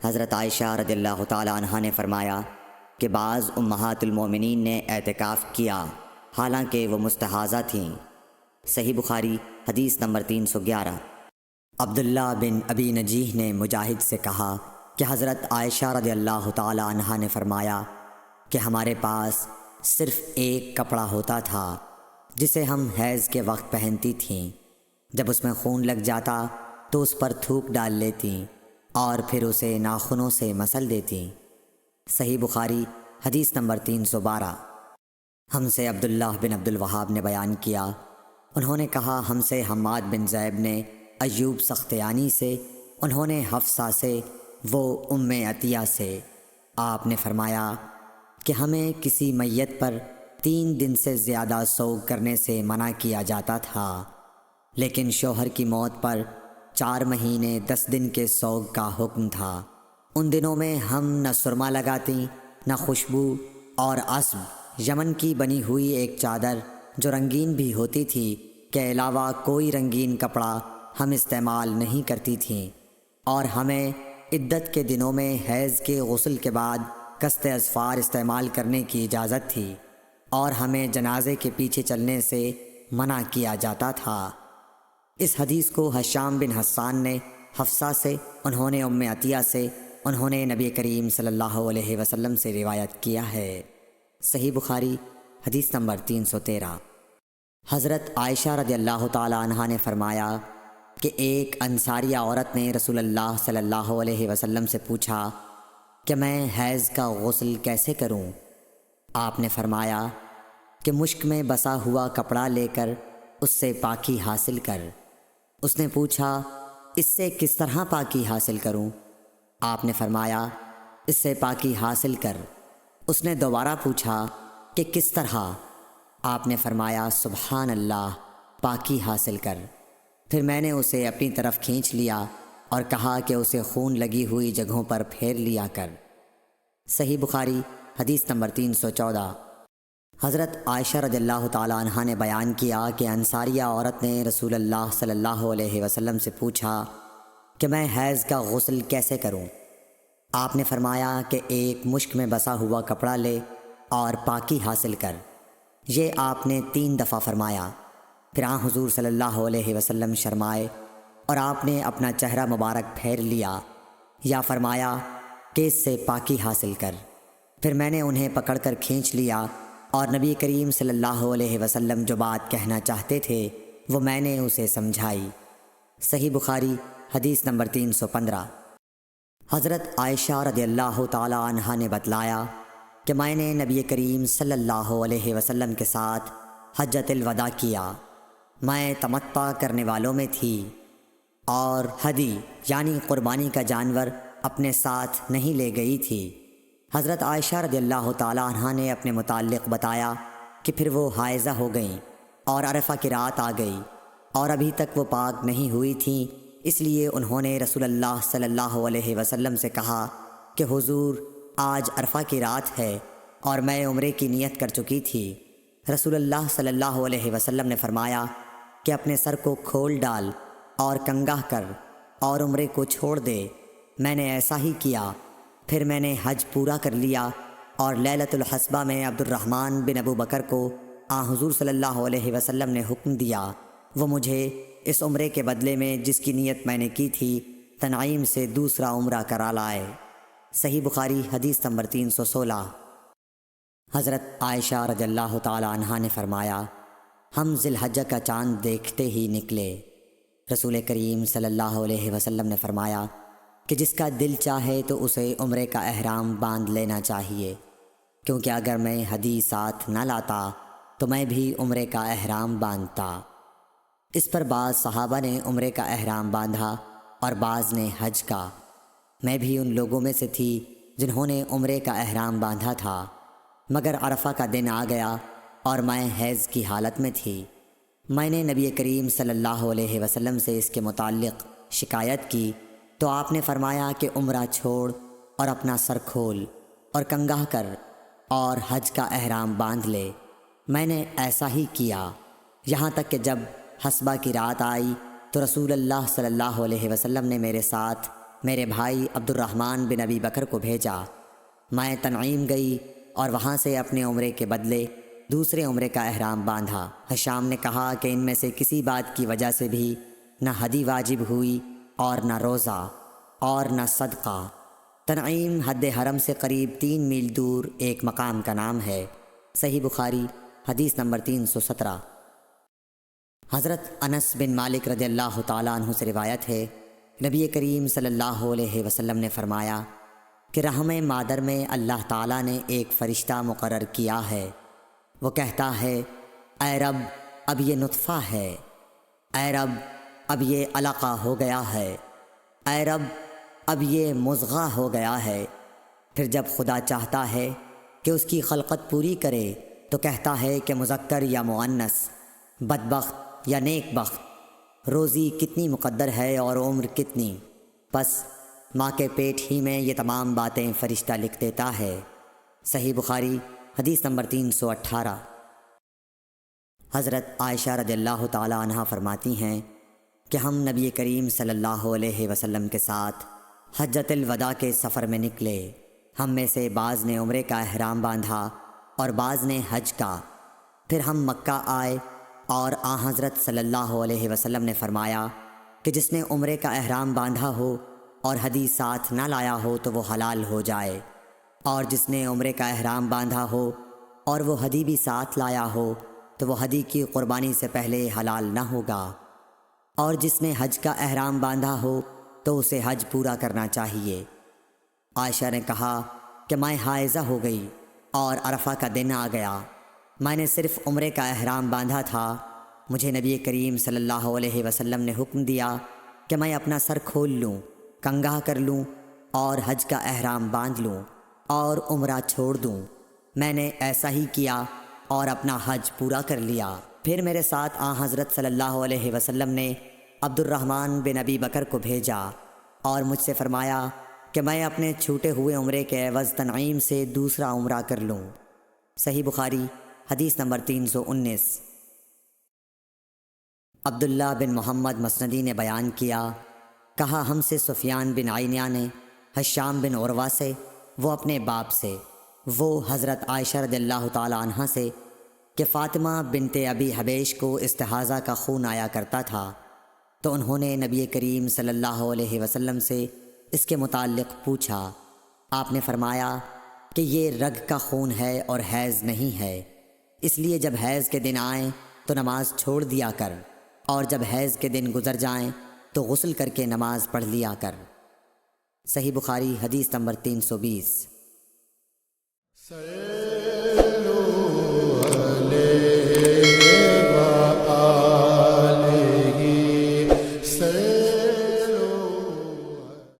حضرت عائشہ رضی اللہ تعالی عنہا نے فرمایا کہ بعض امہات المومنین نے اعتکاف کیا حالانکہ وہ مستحاضہ تھیں۔ صحیح بخاری حدیث نمبر 311۔ عبداللہ بن ابی نجیح نے مجاہد سے کہا کہ حضرت عائشہ رضی اللہ تعالی عنہا نے فرمایا کہ ہمارے پاس صرف ایک کپڑا ہوتا تھا جسے ہم حیض کے وقت پہنتی تھیں، جب اس میں خون لگ جاتا تو اس پر تھوک ڈال لیتیں اور پھر اسے ناخنوں سے مسل دیتیں۔ صحیح بخاری حدیث نمبر 312۔ ہم سے عبداللہ بن عبد الوہاب نے بیان کیا، انہوں نے کہا ہم سے حماد بن زیب نے ایوب سختیانی سے، انہوں نے حفصہ سے، وہ ام عطیہ سے۔ آپ نے فرمایا کہ ہمیں کسی میت پر 3 دن سے زیادہ سوگ کرنے سے منع کیا جاتا تھا، لیکن شوہر کی موت پر 4 مہینے 10 دن کے سوگ کا حکم تھا۔ ان دنوں میں ہم نہ سرما لگاتی نہ خوشبو، اور عصب یمن کی بنی ہوئی ایک چادر جو رنگین بھی ہوتی تھی کے علاوہ کوئی رنگین کپڑا ہم استعمال نہیں کرتی تھیں، اور ہمیں عدت کے دنوں میں حیض کے غسل کے بعد قصد اظفار استعمال کرنے کی اجازت تھی، اور ہمیں جنازے کے پیچھے چلنے سے منع کیا جاتا تھا۔ اس حدیث کو ہشام بن حسان نے حفصہ سے، انہوں نے ام عطیہ سے، انہوں نے نبی کریم صلی اللہ علیہ وسلم سے روایت کیا ہے۔ صحیح بخاری حدیث نمبر 313۔ حضرت عائشہ رضی اللہ تعالی عنہا نے فرمایا کہ ایک انصاریہ عورت نے رسول اللہ صلی اللہ علیہ وسلم سے پوچھا کہ میں حیض کا غسل کیسے کروں؟ آپ نے فرمایا کہ مشک میں بسا ہوا کپڑا لے کر اس سے پاکی حاصل کر۔ اس نے پوچھا اس سے کس طرح پاکی حاصل کروں؟ آپ نے فرمایا اس سے پاکی حاصل کر۔ اس نے دوبارہ پوچھا کہ کس طرح؟ آپ نے فرمایا سبحان اللہ، پاکی حاصل کر۔ پھر میں نے اسے اپنی طرف کھینچ لیا اور کہا کہ اسے خون لگی ہوئی جگہوں پر پھیر لیا کر۔ صحیح بخاری حدیث نمبر 314۔ حضرت عائشہ رضی اللہ تعالی عنہا نے بیان کیا کہ انصاریہ عورت نے رسول اللہ صلی اللہ علیہ وسلم سے پوچھا کہ میں حیض کا غسل کیسے کروں؟ آپ نے فرمایا کہ ایک مشک میں بسا ہوا کپڑا لے اور پاکی حاصل کر۔ یہ آپ نے 3 دفعہ فرمایا۔ پھر حضور صلی اللہ علیہ وسلم شرمائے اور آپ نے اپنا چہرہ مبارک پھیر لیا یا فرمایا کہ اس سے پاکی حاصل کر۔ پھر میں نے انہیں پکڑ کر کھینچ لیا اور نبی کریم صلی اللہ علیہ وسلم جو بات کہنا چاہتے تھے وہ میں نے اسے سمجھائی۔ صحیح بخاری حدیث نمبر 315۔ حضرت عائشہ رضی اللہ تعالی عنہا نے بتلایا کہ میں نے نبی کریم صلی اللہ علیہ وسلم کے ساتھ حجۃ الوداع کیا۔ میں تمتع کرنے والوں میں تھی اور ہدی یعنی قربانی کا جانور اپنے ساتھ نہیں لے گئی تھی۔ حضرت عائشہ رضی اللہ تعالی عنہا نے اپنے متعلق بتایا کہ پھر وہ حائضہ ہو گئیں اور عرفہ کی رات آ گئی اور ابھی تک وہ پاک نہیں ہوئی تھیں، اس لیے انہوں نے رسول اللہ صلی اللہ علیہ وسلم سے کہا کہ حضور آج عرفہ کی رات ہے اور میں عمرے کی نیت کر چکی تھی۔ رسول اللہ صلی اللہ علیہ وسلم نے فرمایا کہ اپنے سر کو کھول ڈال اور کنگھا کر اور عمرے کو چھوڑ دے۔ میں نے ایسا ہی کیا۔ پھر میں نے حج پورا کر لیا اور لیلۃ الحصبہ میں عبد الرحمن بن ابو بکر کو حضور صلی اللہ علیہ وسلم نے حکم دیا وہ مجھے اس عمرے کے بدلے میں جس کی نیت میں نے کی تھی تنعیم سے دوسرا عمرہ کرا لائے۔ صحیح بخاری حدیث نمبر 316۔ حضرت عائشہ رضی اللہ تعالی عنہا نے فرمایا ہم ذی الحجہ کا چاند دیکھتے ہی نکلے۔ رسول کریم صلی اللہ علیہ وسلم نے فرمایا کہ جس کا دل چاہے تو اسے عمرے کا احرام باندھ لینا چاہیے، کیونکہ اگر میں ہدی ساتھ نہ لاتا تو میں بھی عمرے کا احرام باندھتا۔ اس پر بعض صحابہ نے عمرے کا احرام باندھا اور بعض نے حج کا۔ میں بھی ان لوگوں میں سے تھی جنہوں نے عمرے کا احرام باندھا تھا، مگر عرفہ کا دن آ گیا اور میں حیض کی حالت میں تھی۔ میں نے نبی کریم صلی اللہ علیہ وسلم سے اس کے متعلق شکایت کی تو آپ نے فرمایا کہ عمرہ چھوڑ اور اپنا سر کھول اور کنگھا کر اور حج کا احرام باندھ لے۔ میں نے ایسا ہی کیا، یہاں تک کہ جب حسبہ کی رات آئی تو رسول اللہ صلی اللہ علیہ وسلم نے میرے ساتھ میرے بھائی عبد الرحمن بن ابی بکر کو بھیجا۔ میں تنعیم گئی اور وہاں سے اپنے عمرے کے بدلے دوسرے عمرے کا احرام باندھا۔ حشام نے کہا کہ ان میں سے کسی بات کی وجہ سے بھی نہ حدی واجب ہوئی اور نہ روزہ اور نہ صدقہ۔ تنعیم حد حرم سے قریب 3 میل دور ایک مقام کا نام ہے۔ صحیح بخاری حدیث نمبر 317۔ حضرت انس بن مالک رضی اللہ تعالیٰ عنہ سے روایت ہے، نبی کریم صلی اللہ علیہ وسلم نے فرمایا کہ رحم مادر میں اللہ تعالیٰ نے ایک فرشتہ مقرر کیا ہے، وہ کہتا ہے اے رب اب یہ نطفہ ہے، اے رب اب یہ علقہ ہو گیا ہے، اے رب اب یہ مضغہ ہو گیا ہے۔ پھر جب خدا چاہتا ہے کہ اس کی خلقت پوری کرے تو کہتا ہے کہ مذکر یا مؤنث، بدبخت یا نیک بخت، روزی کتنی مقدر ہے اور عمر کتنی، پس ماں کے پیٹ ہی میں یہ تمام باتیں فرشتہ لکھ دیتا ہے۔ صحیح بخاری حدیث نمبر 318۔ حضرت عائشہ رضی اللہ تعالی عنہا فرماتی ہیں کہ ہم نبی کریم صلی اللہ علیہ وسلم کے ساتھ حجۃ الوداع کے سفر میں نکلے۔ ہم میں سے بعض نے عمرے کا احرام باندھا اور بعض نے حج کا۔ پھر ہم مکہ آئے اور حضرت صلی اللہ علیہ وسلم نے فرمایا کہ جس نے عمرے کا احرام باندھا ہو اور ہدی ساتھ نہ لایا ہو تو وہ حلال ہو جائے، اور جس نے عمرے کا احرام باندھا ہو اور وہ ہدی بھی ساتھ لایا ہو تو وہ ہدی کی قربانی سے پہلے حلال نہ ہوگا، اور جس نے حج کا احرام باندھا ہو تو اسے حج پورا کرنا چاہیے۔ عائشہ نے کہا کہ میں حائضہ ہو گئی اور عرفہ کا دن آ گیا، میں نے صرف عمرے کا احرام باندھا تھا، مجھے نبی کریم صلی اللہ علیہ وسلم نے حکم دیا کہ میں اپنا سر کھول لوں، کنگھا کر لوں اور حج کا احرام باندھ لوں اور عمرہ چھوڑ دوں۔ میں نے ایسا ہی کیا اور اپنا حج پورا کر لیا۔ پھر میرے ساتھ حضرت صلی اللہ علیہ وسلم نے عبد الرحمن بن ابی بکر کو بھیجا اور مجھ سے فرمایا کہ میں اپنے چھوٹے ہوئے عمرے کے عوض تنعیم سے دوسرا عمرہ کر لوں۔ صحیح بخاری حدیث نمبر 319۔ عبداللہ بن محمد مسندی نے بیان کیا، کہا ہم سے سفیان بن عینیہ نے حشام بن عروہ سے، وہ اپنے باپ سے، وہ حضرت عائشہ رضی اللہ تعالی عنہا سے کہ فاطمہ بنت ابی حبیش کو استحاضہ کا خون آیا کرتا تھا، تو انہوں نے نبی کریم صلی اللہ علیہ وسلم سے اس کے متعلق پوچھا۔ آپ نے فرمایا کہ یہ رگ کا خون ہے اور حیض نہیں ہے، اس لیے جب حیض کے دن آئیں تو نماز چھوڑ دیا کر، اور جب حیض کے دن گزر جائیں تو غسل کر کے نماز پڑھ لیا کر۔ صحیح بخاری حدیث نمبر 320۔